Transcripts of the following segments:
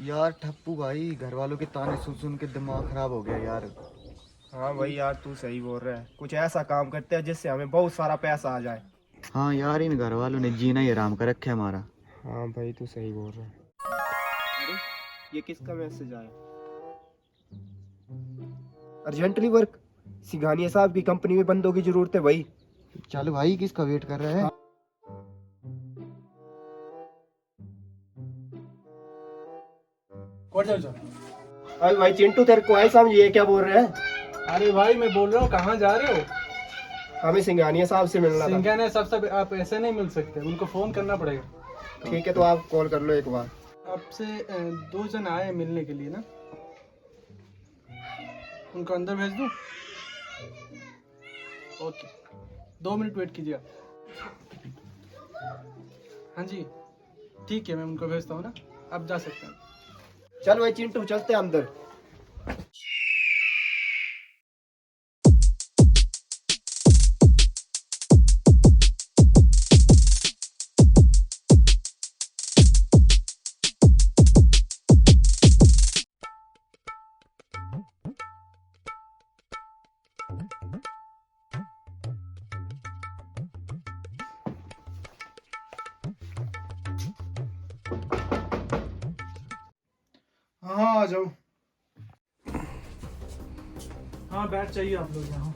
यार ठप्पू भाई, घर वालों के ताने सुन सुन के दिमाग खराब हो गया यार। हाँ भाई यार, तू सही बोल रहा है। कुछ ऐसा काम करते हैं जिससे हमें बहुत सारा पैसा आ जाए। हाँ यार, इन घर वालों ने जीना ही हराम कर रखा है हमारा। हाँ भाई, तू सही बोल रहा है। अरे, ये किसका मैसेज आया? Urgently work. सिंघानिया साहब की कंपनी में बंदों की जरूरत है भाई। चल भाई, किसका वेट कर रहा है? अरे भाई चिंटू, तेरे को आई समझ, ये क्या बोल रहे हैं? अरे भाई, मैं बोल रहा हूँ कहाँ जा रहे हो? हमें सिंघानिया साहब से मिलना था। सिंघानिया सबसे आप ऐसे नहीं मिल सकते, उनको फोन करना पड़ेगा। ठीक है, तो आप कॉल कर लो एक बार। आपसे 2 जन आए हैं मिलने के लिए ना, उनको अंदर भेज दूँ? ओके, 2 मिनट वेट कीजिए आप। हाँ जी, ठीक है, मैं उनको भेजता हूँ ना, आप जा सकते हैं। चल भाई चिंटू, चलते हैं अंदर। हाँ, आ जाओ। हाँ, बैठ चाहिए आप लोग यहाँ।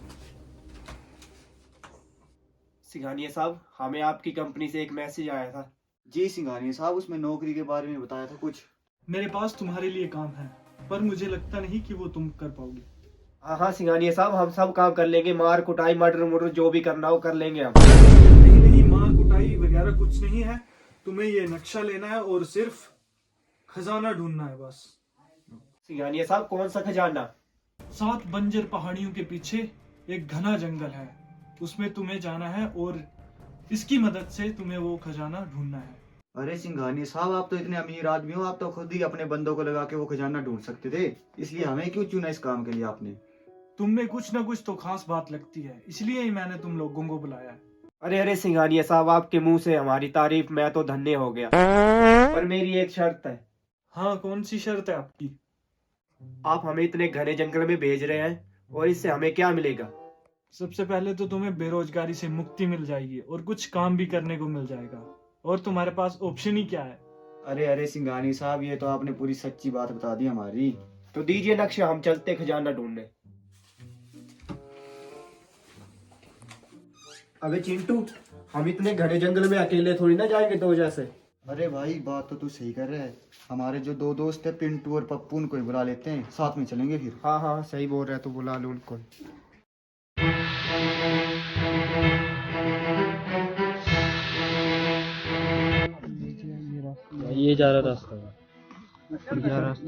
सिंघानिया साहब, हमें आपकी कंपनी से एक मैसेज आया था। जी सिंघानिया साहब, उसमें नौकरी के बारे में बताया था कुछ। मेरे पास तुम्हारे लिए काम है, पर मुझे लगता नहीं कि वो तुम कर पाओगे। हाँ हाँ सिंघानिया साहब, हम सब काम कर लेंगे। मार कुटाई, मर्डर मुर्डर जो भी करना हो कर लेंगे हम। नहीं नहीं, मार कुटाई वगैरह कुछ नहीं है। तुम्हें ये नक्शा लेना है और सिर्फ खजाना ढूंढना है बस। सिंघानिया साहब, कौन सा खजाना? 7 बंजर पहाड़ियों के पीछे एक घना जंगल है, उसमें तुम्हें जाना है और इसकी मदद से तुम्हें वो खजाना ढूंढना है। अरे सिंघानिया साहब, आप तो इतने अमीर आदमी हो, आप तो खुद ही अपने बंदों को लगा के वो खजाना ढूंढ सकते थे। इसलिए हमें क्यों चुना इस काम के लिए आपने? तुम में कुछ ना कुछ तो खास बात लगती है, इसलिए ही मैंने तुम लोगों को बुलाया है। अरे अरे सिंघानिया साहब, आपके मुंह से हमारी तारीफ, मैं तो धन्य हो गया। पर मेरी एक शर्त है। हाँ, कौन सी शर्त है आपकी? आप हमें इतने घने जंगल में भेज रहे हैं, और इससे हमें क्या मिलेगा? सबसे पहले तो तुम्हें बेरोजगारी से मुक्ति मिल जाएगी और कुछ काम भी करने को मिल जाएगा, और तुम्हारे पास ऑप्शन ही क्या है? अरे अरे सिंघानिया साहब, ये तो आपने पूरी सच्ची बात बता दी हमारी। तो दीजिए नक्शा, हम चलते खजाना ढूंढने। अबे चिंटू, हम इतने घने जंगल में अकेले थोड़ी ना जाएंगे तो जैसे। अरे भाई, बात तो तू सही कर रहा है। हमारे जो 2 दोस्त है, पिंटू और पप्पू, उनको ही बुला लेते हैं, साथ में चलेंगे फिर। हाँ हाँ सही बोल रहा है, तो बुला लो उनको। ये जा रहा रास्ता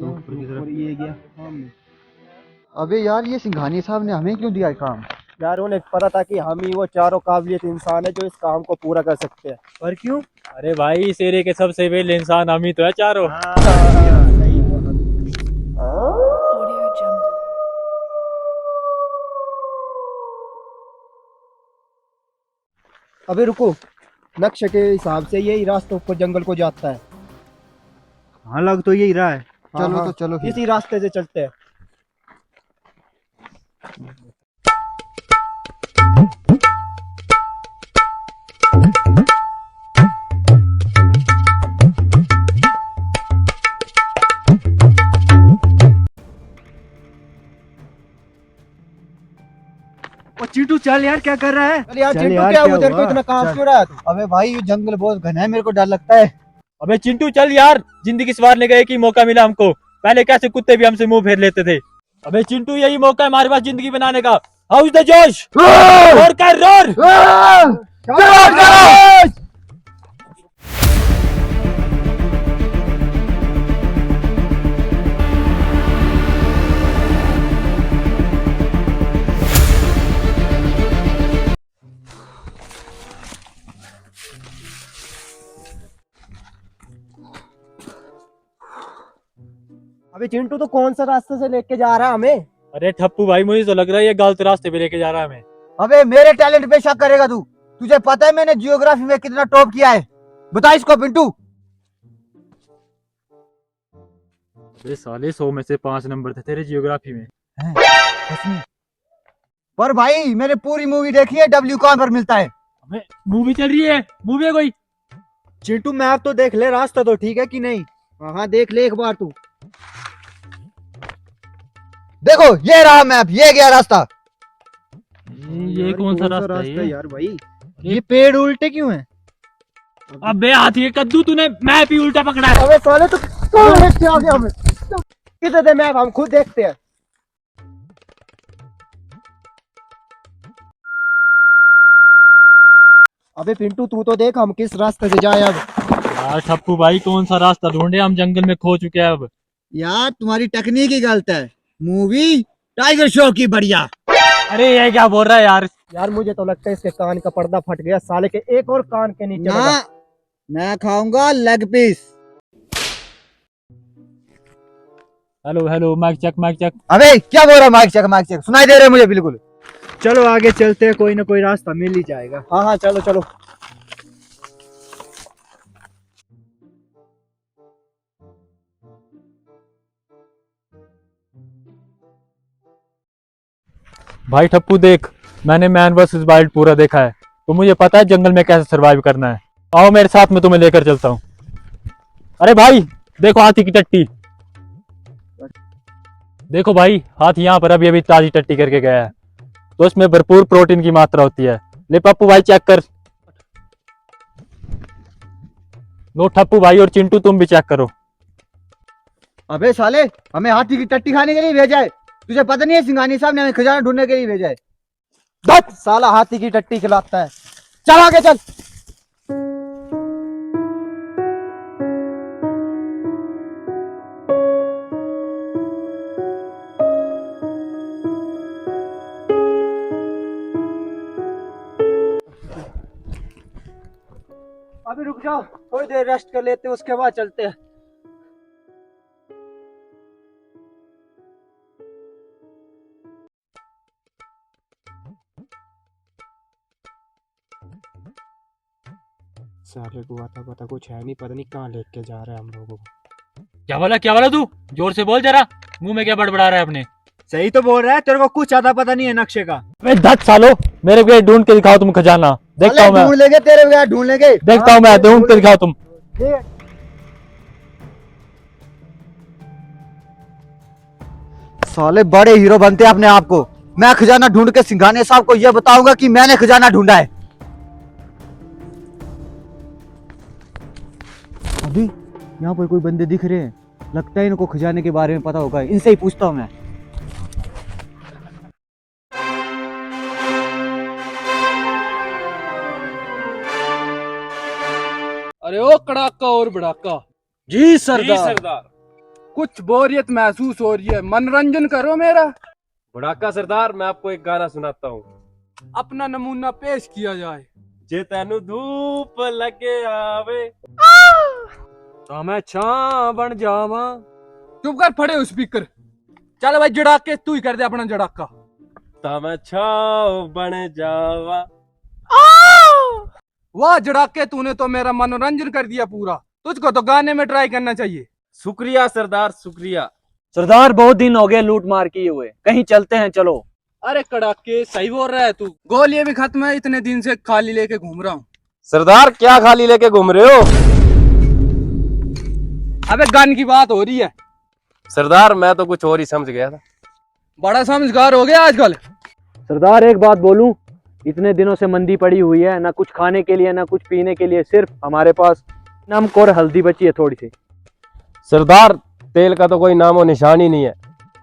ऊपर की तरफ ये गया। अबे यार, ये सिंघानिया साहब ने हमें क्यों दिया काम? यार उन्हें पता था कि हम ही वो चारों काबिलियत इंसान है जो इस काम को पूरा कर सकते हैं। और क्यों? अरे भाई, इस एरिया के सबसे पहले इंसान हम ही तो है चारों। सही बोला। Audio Jungle. अबे रुको, नक्शे के हिसाब से यही रास्ता ऊपर जंगल को जाता है। हाँ, लग तो यही रहा है। हाँ, चलो हाँ, तो चलो फिर। इसी रास्ते से चलते हैं। ओ चीटू, चल यार, क्या कर रहा है? चल यार चल चिंटू, यार, क्या क्या उधर को हुआ? इतना काम चल। क्यों रहा है तू? अबे भाई, ये जंगल बहुत घना है, मेरे को डर लगता है। अबे चिंटू, चल यार, जिंदगी संवारने का एक ही मौका मिला हमको। पहले कैसे कुत्ते भी हमसे मुंह फेर लेते थे। अबे चिंटू, यही मौका है हमारे पास जिंदगी बनाने का। हाउस द जोश, रोर कर रोर। अबे चिंटू, तो कौन सा रास्ते से लेके जा रहा है हमें? अरे ठप्पू भाई, मुझे तो लग रहा है ये गलत रास्ते पे लेके जा रहा है हमें। अबे मेरे टैलेंट पे शक करेगा तू? तुझे पता है मैंने जियोग्राफी में कितना टॉप किया है? बता इसको पिंटू। अबे साले 100 में से 5 नंबर थे तेरे जियोग्राफी में। पर भाई मैंने पूरी मूवी देखी है, डब्ल्यू कहाँ पर मिलता है? अबे मूवी चल रही है, मूवी है कोई? चिंटू मैप तो देख ले, रास्ता तो ठीक है कि नहीं? हाँ देख ले एक बार तू। देखो ये रहा मैप, ये गया रास्ता। ये कौन सा रास्ता है ये? यार भाई, ये पेड़ उल्टे क्यों हैं? अबे हाथी के कद्दू, तूने मैप ही उल्टा पकड़ा है। अबे साले तो कौन देखते आ गया हमें? किधर दे मैप, हम खुद देखते हैं। अबे पिंटू तू तो देख हम किस रास्ते से जाए अब। यार ठप्पू भाई कौन सा रास्ता ढूंढे, हम जंगल में खो चुके हैं अब। यार तुम्हारी टेक्निक ही गलत है, मूवी टाइगर शो की बढ़िया। अरे ये क्या बोल रहा है यार? यार मुझे तो लगता है इसके कान का पर्दा फट गया, साले के एक और कान के नीचे ना लगा। मैं खाऊंगा leg piece. Hello hello, mike check mike check. अबे क्या बोल रहा, माइक चेक सुनाई दे रहा है मुझे बिल्कुल। चलो आगे चलते हैं, कोई ना कोई रास्ता मिल ही जाएगा। हाँ हाँ चलो चलो। भाई ठप्पू देख, मैंने मैन वर्सेस वाइल्ड पूरा देखा है, तो मुझे पता है जंगल में कैसे सरवाइव करना है। आओ मेरे साथ, में तुम्हें लेकर चलता हूँ। अरे भाई देखो हाथी की टट्टी। देखो भाई, हाथी यहाँ पर अभी अभी ताजी टट्टी करके गया है, तो इसमें भरपूर प्रोटीन की मात्रा होती है। ले पप्पू भाई चेक कर। लो ठप्पू भाई और चिंटू तुम भी चेक करो। अबे साले, हमें हाथी की टट्टी खाने के लिए भेजा है? तुझे पता नहीं है सिंघानी साहब ने हमें खजाना ढूंढने के लिए भेजा है? धत साला हाथी की टट्टी खिलाता है। चल आगे चल। अभी रुक जाओ, थोड़ी देर रेस्ट कर लेते हैं, उसके बाद चलते हैं। साले को आता पता कुछ है नहीं, पता नहीं कहाँ लेके जा रहा है हम लोगों को। क्या बोला तू? जोर से बोल जरा, मुंह में क्या बड़बड़ा रहा है अपने? सही तो बोल रहा है, तेरे को कुछ ज्यादा पता नहीं है नक्शे का। अबे धत सालो, मेरे बगैर ढूंढ के दिखाओ तुम खजाना। देखता हूँ मैं, ढूंढ लेंगे तेरे बगैर, ढूंढ लेंगे। देखता हूँ मैं, ढूंढ के दिखाओ तुम। साले बड़े हीरो बनते हैं अपने आप को। मैं खजाना ढूंढ के सिंघानिया साहब को यह बताऊंगा कि मैंने खजाना ढूंढा है। अभी यहाँ पर कोई बंदे दिख रहे हैं, लगता है इनको खजाने के बारे में पता होगा, इनसे ही पूछता हूँ मैं। अरे ओ कड़ाका और बड़ाका। जी सरदार। कुछ बोरियत महसूस हो रही है, मनोरंजन करो मेरा। बड़ाका सरदार, मैं आपको एक गाना सुनाता हूँ। अपना नमूना पेश किया जाए। जे तेनु धूप लगे आवे तो मैं छां बन जावा। चुप कर, फड़े स्पीकर। चल भाई जड़ाके तू ही कर दे अपना जड़ाका। ता मैं छाव बन जावा। वाह जड़ाके, तूने तो मेरा मनोरंजन कर दिया पूरा। तुझको तो गाने में ट्राई करना चाहिए। शुक्रिया सरदार, शुक्रिया। सरदार बहुत दिन हो गए लूट मार किए हुए, कहीं चलते हैं चलो। अरे कड़ाके सही बोल रहा है तू, गोलियां भी खत्म है, इतने दिन से खाली लेके घूम रहा हूँ। सरदार क्या खाली लेके घूम रहे हो? अबे गन की बात हो रही है। सरदार मैं तो कुछ और ही समझ गया था। बड़ा समझदार हो गया आजकल। सरदार एक बात बोलूं, इतने दिनों से मंदी पड़ी हुई है, ना कुछ खाने के लिए ना कुछ पीने के लिए, सिर्फ हमारे पास नमक और हल्दी बची है थोड़ी सी। सरदार तेल का तो कोई नामो निशान ही नहीं है।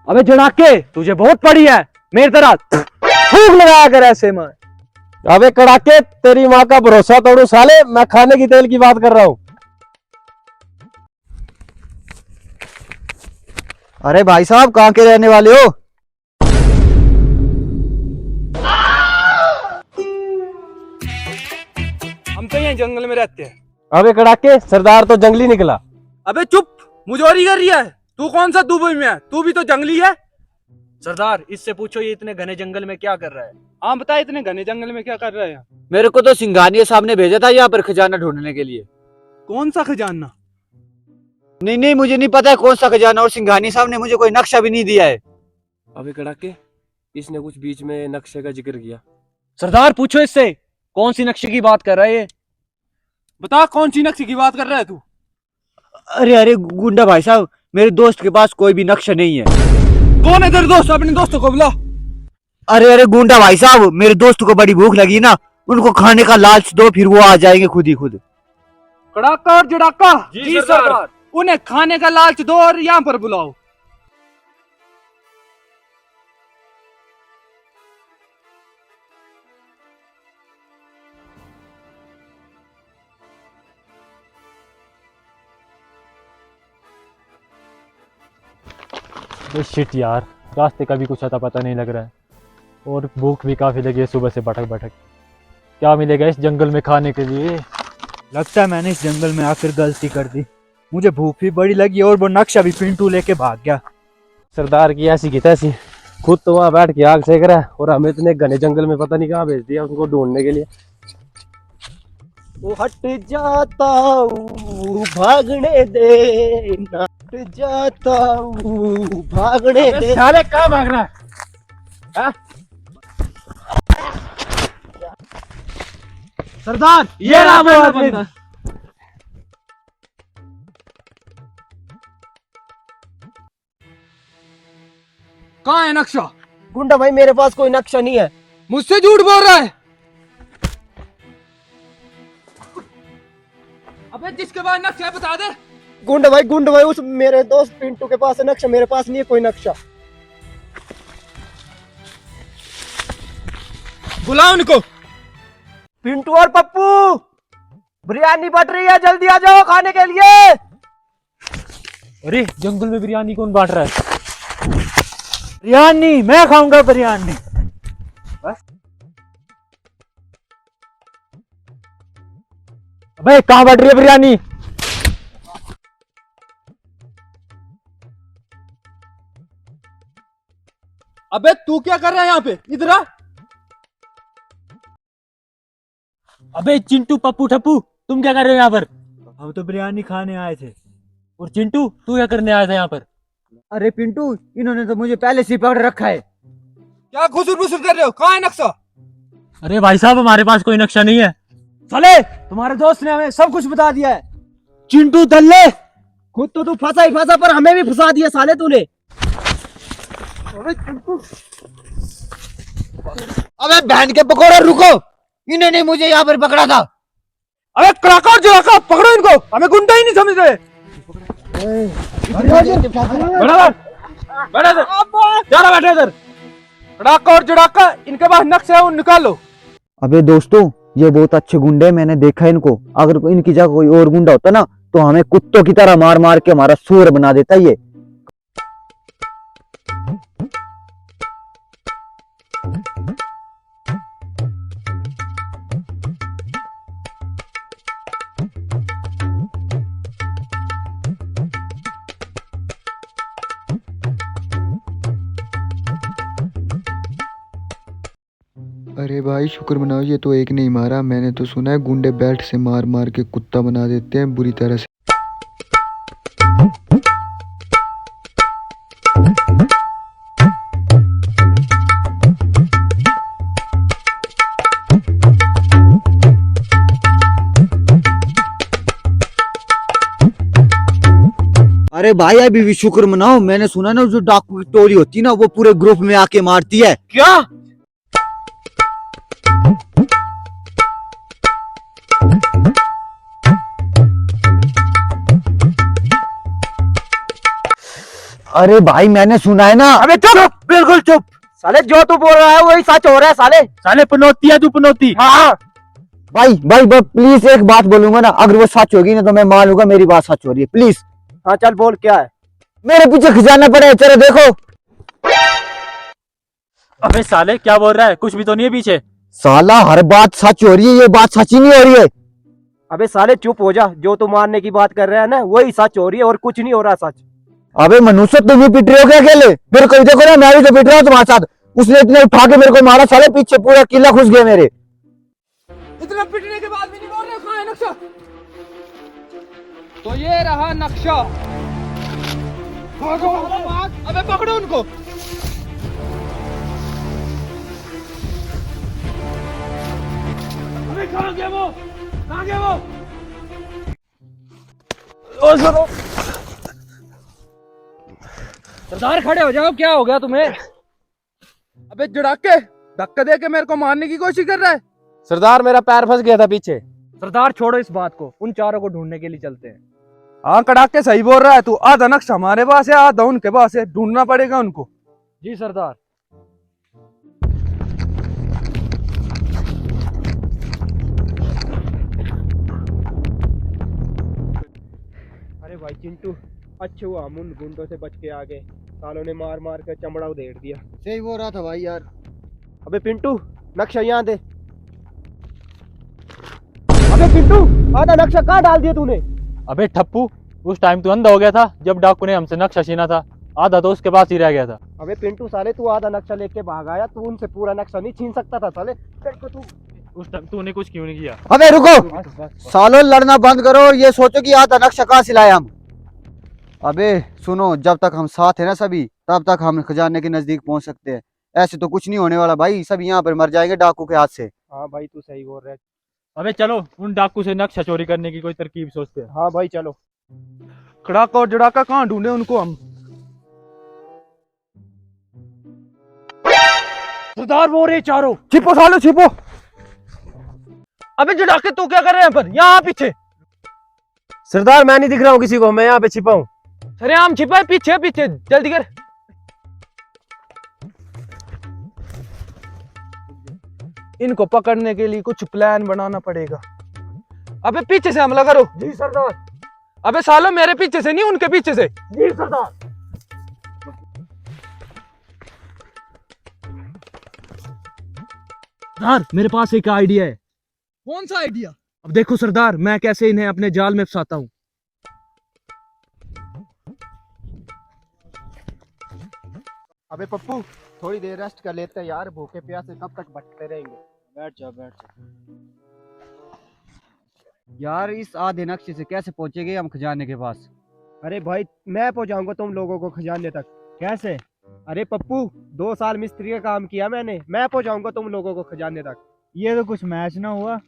अबे जड़ाके तुझे बहुत पड़ी है, मेरी तरह फूंक लगाया कर ऐसे में। अबे कड़ाके, तेरी माँ का भरोसा तोड़ू साले, मैं खाने की तेल की बात कर रहा हूँ। अरे भाई साहब कहाँ के रहने वाले हो? हम तो यहाँ जंगल में रहते हैं। अबे कड़ाके, सरदार तो जंगली निकला। अबे चुप, मुजोरी कर रही है। तू कौन सा दुबई में है? तू भी तो जंगली है। सरदार इससे पूछो ये इतने घने जंगल में क्या कर रहा है। हाँ बता, इतने घने जंगल में क्या कर रहा है? मेरे को तो सिंघानिया साहब ने भेजा था यहाँ पर खजाना ढूंढने के लिए। कौन सा खजाना? नहीं नहीं, मुझे नहीं पता है कौन सा खजाना, और सिंघानी साहब ने मुझे कोई नक्शा भी नहीं दिया है। अबे कड़ाके, इसने कुछ बीच में नक्शे का जिक्र किया। सरदार पूछो इससे, कौन सी नक्शे की बात कर रहा है ये? बता कौन सी नक्शे की बात कर रहा है तू? अरे अरे गुंडा भाई साहब, मेरे दोस्त के पास कोई भी नक्शा नहीं है। कौन है तेरे दोस्त? अपने दोस्तों को बुला। अरे अरे गुंडा भाई साहब, मेरे दोस्त को बड़ी भूख लगी ना, उनको खाने का लालच दो, फिर वो आ जाएंगे खुद ही खुद। कड़ाका और जड़ाका। जी सरदार। उन्हें खाने का लालच दो और यहाँ पर बुलाओ। शिट यार, रास्ते का भी कुछ अता पता नहीं लग रहा है और भूख भी काफी लगी है सुबह से भटक भटक। क्या मिलेगा इस जंगल में खाने के लिए? लगता है मैंने इस जंगल में आकर गलती कर दी। मुझे भूख भी बड़ी लगी और वो नक्शा भी पिंटू लेके भाग गया। सरदार की ऐसी की तैसी, खुद तो वहाँ बैठ के आग सेक रहा है और हमें इतने घने जंगल में पता नहीं कहाँ भेज दिया उनको ढूंढने के लिए। वो हट जाता हूँ भागने दे, हट जाता हूँ भागने दे। साले कहाँ भाग रहा है? सरदार ये रहा वो आदमी। कहाँ है नक्शा? गुंडा भाई मेरे पास कोई नक्शा नहीं है। मुझसे झूठ बोल रहा है। अबे जिसके पास नक्शा है बता दे। गुंडा भाई उस मेरे दोस्त पिंटू के पास है नक्शा, मेरे पास नहीं है कोई नक्शा। बुलाओ उनको। पिंटू और पप्पू, बिरयानी बट रही है, जल्दी आ जाओ खाने के लिए। अरे जंगल में बिरयानी कौन बांट रहा है? बिरयानी मैं खाऊंगा बिरयानी। अबे कहाँ बांट रही है बिरयानी? अबे तू क्या कर रहा है यहाँ पे? इधर आ। अबे चिंटू पप्पू ठप्पू, तुम क्या कर रहे हो यहाँ पर? हम तो बिरयानी खाने आए थे। और चिंटू तू क्या करने आया था यहाँ पर? अरे पिंटू, इन्होंने तो मुझे पहले से ही पकड़ रखा है। क्या घुसुर मुसुर कर रहे हो? कहाँ है नक्शा? अरे भाई साहब, हमारे पास कोई नक्शा नहीं है। साले तुम्हारे दोस्त ने हमें सब कुछ बता दिया है। चिंटू दल्ले, खुद तो तू फंसा ही फंसा, पर हमें भी फंसा दिया साले तूने। अबे बहन के पकौड़े, रुको, इन्होंने मुझे यहाँ पर पकड़ा था। अबे कड़ाका और जड़ाका, पकड़ो इनको। हमें गुंडा ही नहीं समझ रहे। जा बैठे इधर। कड़ाका और जड़ाका, इनके पास नक्शा है, वो निकालो। अबे दोस्तों, ये बहुत अच्छे गुंडे, मैंने देखा इनको। अगर इनकी जगह कोई और गुंडा होता ना, तो हमें कुत्तों की तरह मार मार के हमारा सूर बना देता ये। अरे भाई शुक्र मनाओ, ये तो एक नहीं मारा। मैंने तो सुना है गुंडे बेल्ट से मार मार के कुत्ता बना देते हैं बुरी तरह से। अरे भाई अभी भी शुक्र मनाओ, मैंने सुना ना जो डाकू की टोली होती है ना, वो पूरे ग्रुप में आके मारती है। क्या? अरे भाई मैंने सुना है ना। अबे चुप, बिल्कुल चुप। साले जो तू बोल रहा है वही सच हो रहा है साले। साले पनौती है तू, पनौती। हाँ भाई प्लीज एक बात बोलूंगा ना, अगर वो सच होगी ना तो मैं मान लूंगा मेरी बात सच हो रही है, प्लीज। हाँ चल बोल, क्या है? मेरे पीछे खजाना पड़ा है, चलो देखो। अबे साले क्या बोल रहा है? कुछ भी तो नहीं है पीछे। साला हर बात सच हो रही है, ये बात सच ही नहीं हो रही है। अबे साले चुप हो जा, जो तू मारने की बात कर रहा है ना वही सच हो रही है और कुछ नहीं हो रहा सच। अबे मनुष्य, तुम भी पिट रहे हो क्या अकेले? मेरे को देखो ना, मैं भी तो पिट रहा हूँ तुम्हारे साथ। उसने इतने उठा के मेरे को मारा, साले पीछे पूरा किला घुस गया मेरे। इतना पिटने के बाद भी नहीं बोल रहे? कहाँ है नक्शा? तो ये रहा नक्शा। भागो भाग, अबे पकड़ो उनको। अबे कहाँ गया वो, कहाँ गया वो? ओ सुनो सरदार खड़े हो जाओ, क्या हो गया तुम्हें? अबे जड़ाके, धक्का दे के मेरे को मारने की कोशिश कर रहा है। सरदार मेरा पैर फंस गया था पीछे। सरदार छोड़ो इस बात को, उन चारों को ढूंढने के लिए चलते हैं। हाँ कड़ाके सही बोल रहा है तू। आधा नक्शा हमारे पास है, आधा उनके पास है, ढूंढना पड़ेगा उनको। जी सरदार। अरे भाई चिंटू, अच्छे हुआ हम उन गुंडों से बच के आ गए। सालों ने मार मार के चमड़ा उधेड़ दिया। सही बोल रहा था भाई यार। अबे पिंटू, नक्शा यहाँ दे। अबे पिंटू, आधा नक्शा कहाँ डाल दिया तूने? अबे ठप्पू, उस टाइम तू अंधा हो गया था जब डाकू ने हमसे नक्शा छीना था। आधा तो उसके पास ही रह गया था। अबे पिंटू साले, तू आधा नक्शा लेके भाग आया। तू उनसे पूरा नक्शा नहीं छीन सकता था साले। तेरे को तू उस टाइम तूने कुछ क्यों नहीं किया? अबे रुको, सालों लड़ना बंद करो और ये सोचो कि आधा नक्शा कहाँ से लाए हम। अबे सुनो, जब तक हम साथ है ना सभी, तब तक हम खजाने के नजदीक पहुंच सकते हैं। ऐसे तो कुछ नहीं होने वाला भाई, सब यहाँ पर मर जाएंगे डाकू के हाथ से। हाँ भाई तू सही बोल रहा है। अबे चलो उन डाकू से नक्शा चोरी करने की कोई तरकीब सोचते हैं। हाँ भाई चलो। कड़ाका और जड़ाका कहाँ ढूंढे उनको हम? सरदार वो रहे चारों। छिपो साले छिपो। अबे जड़ाके तू क्या कर रहे हैं पर? यहाँ पीछे। सरदार मैं नहीं दिख रहा हूँ किसी को, मैं यहाँ पे छिपा हूँ। अरे आम छिपा है, पीछे पीछे, जल्दी कर। इनको पकड़ने के लिए कुछ प्लान बनाना पड़ेगा। अबे पीछे से हमला करो। जी सरदार। अबे सालो मेरे पीछे से नहीं, उनके पीछे से। जी सरदार। सरदार मेरे पास एक आइडिया है। कौन सा आइडिया? अब देखो सरदार, मैं कैसे इन्हें अपने जाल में फंसाता हूँ। अबे पप्पू, थोड़ी देर रेस्ट कर लेते हैं यार, भूखे प्यासे कब तक भटकते रहेंगे। बैठ जा बैठ जा। यार इस आधे नक्शे से कैसे पहुंचेंगे हम खजाने के पास? अरे भाई मैं पहुंचाऊंगा तुम लोगों को खजाने तक। कैसे? अरे पप्पू, 2 साल मिस्त्री का काम किया मैंने, मैं पहुंचाऊंगा तुम लोगों को खजाने तक। ये तो कुछ मैच ना हुआ।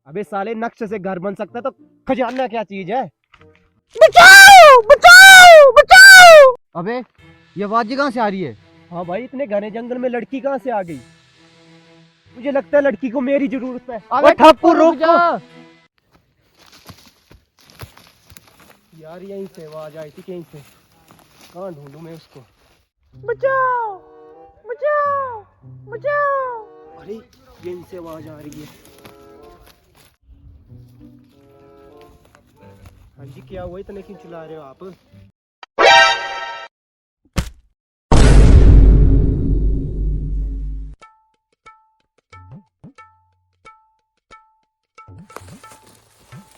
अबे साले, नक्शे से घर बन सकता तो खजाना क्या चीज है? बचाओ बचाओ बचाओ! अबे ये आवाज कहाँ से आ रही है? हाँ भाई, इतने घने जंगल में लड़की कहाँ से आ गई? मुझे लगता है लड़की को मेरी जरूरत है। अबे ठप्पू रुक जा। यार यहीं से आवाज आई थी, कहीं से। कहाँ ढूंढूं मैं उसको? बचाओ बचाओ बचाओ! अरे यहीं से आवाज आ रही है। हाँ जी, क्या हुआ? इतने क्यों चिल्ला रहे हो आप?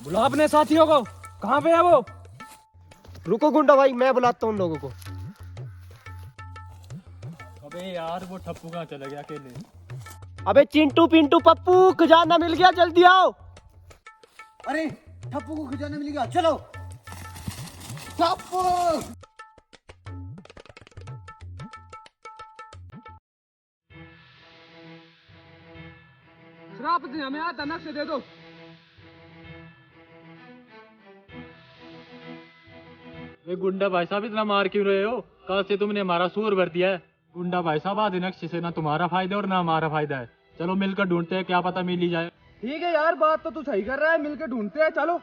बुला अपने साथियों को। कहाँ पे है वो? रुको गुंडा भाई, मैं बुलाता हूँ उन लोगों को। अबे यार वो ठप्पू कहाँ चला गया अकेले? अबे चिंटू पिंटू पप्पू, खजाना मिल गया, जल्दी आओ। अरे ठप्पू को खजाना मिल गया, चलो। ठप्पू! श्राप हमें आता नक्शे दे दो। वे गुंडा भाई साहब इतना मार क्यों रहे हो? कल से तुमने हमारा सूर भर दिया है। गुंडा भाई साहब आधे नक्शे से ना तुम्हारा फायदा और ना हमारा फायदा है। चलो मिलकर ढूंढते हैं, क्या पता मिल ही जाए। ठीक है यार, बात तो तू सही कर रहा है, मिलकर ढूंढते हैं, चलो।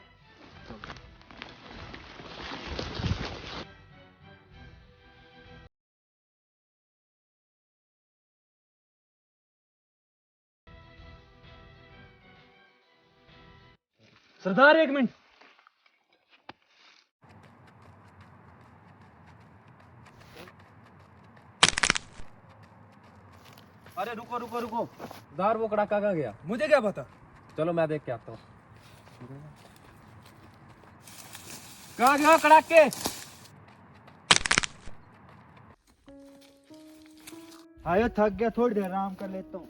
सरदार एक मिनट। अरे रुको रुको रुको। दार वो कड़ाका कहाँ गया? मुझे क्या पता। चलो मैं देख के आता हूँ। कहाँ गया कड़ाके? आयो थक गया, थोड़ी देर आराम कर लेता हूँ।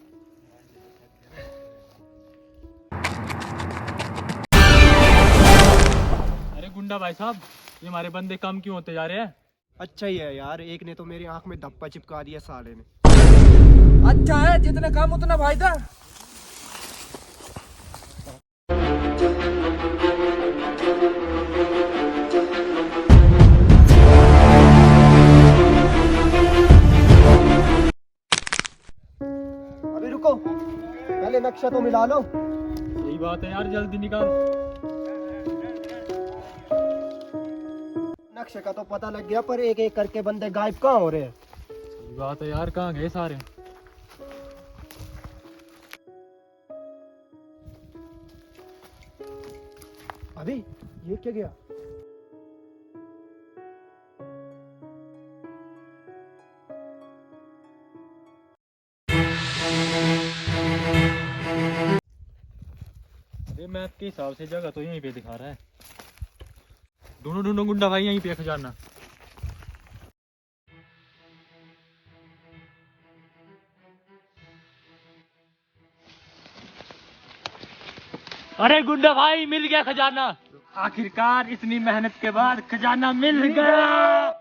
अरे गुंडा भाई साहब, ये हमारे बंदे कम क्यों होते जा रहे हैं? अच्छा ही है यार, एक ने तो मेरी आंख में धप्पा चिपका दिया साले ने। अच्छा है, जितने काम उतना फायदा। अबे रुको, पहले नक्शा तो मिला लो। यही बात है यार, जल्दी निकाल। नक्शे का तो पता लग गया, पर एक एक करके बंदे गायब कहाँ हो रहे हैं? यही बात है यार, कहाँ गए सारे? अबे ये क्या गया? अरे मैप के हिसाब से जगह तो यहीं पे दिखा रहा है। ढूंढो ढूंढो गुंडा भाई, यहीं पे है खजाना। अरे गुंडा भाई, मिल गया खजाना। आखिरकार इतनी मेहनत के बाद खजाना मिल गया।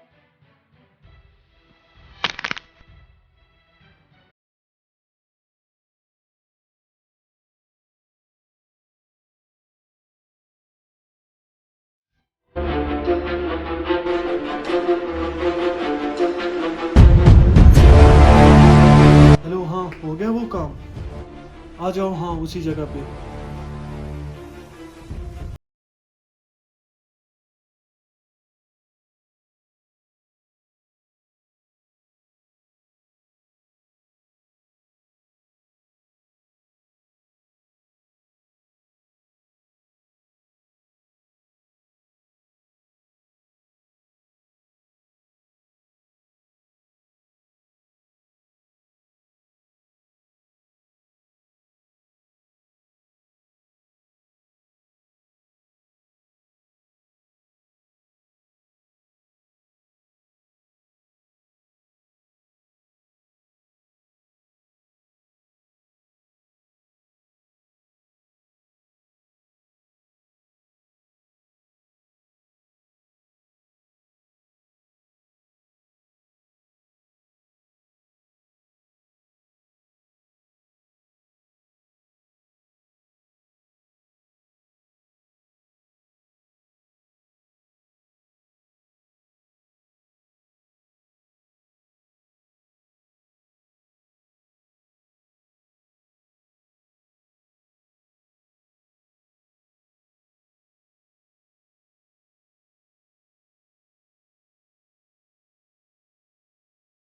हेलो, हाँ हो गया वो काम। आ जाओ, हाँ उसी जगह पे।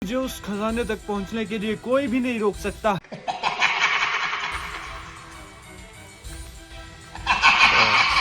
मुझे उस खजाने तक पहुंचने के लिए कोई भी नहीं रोक सकता।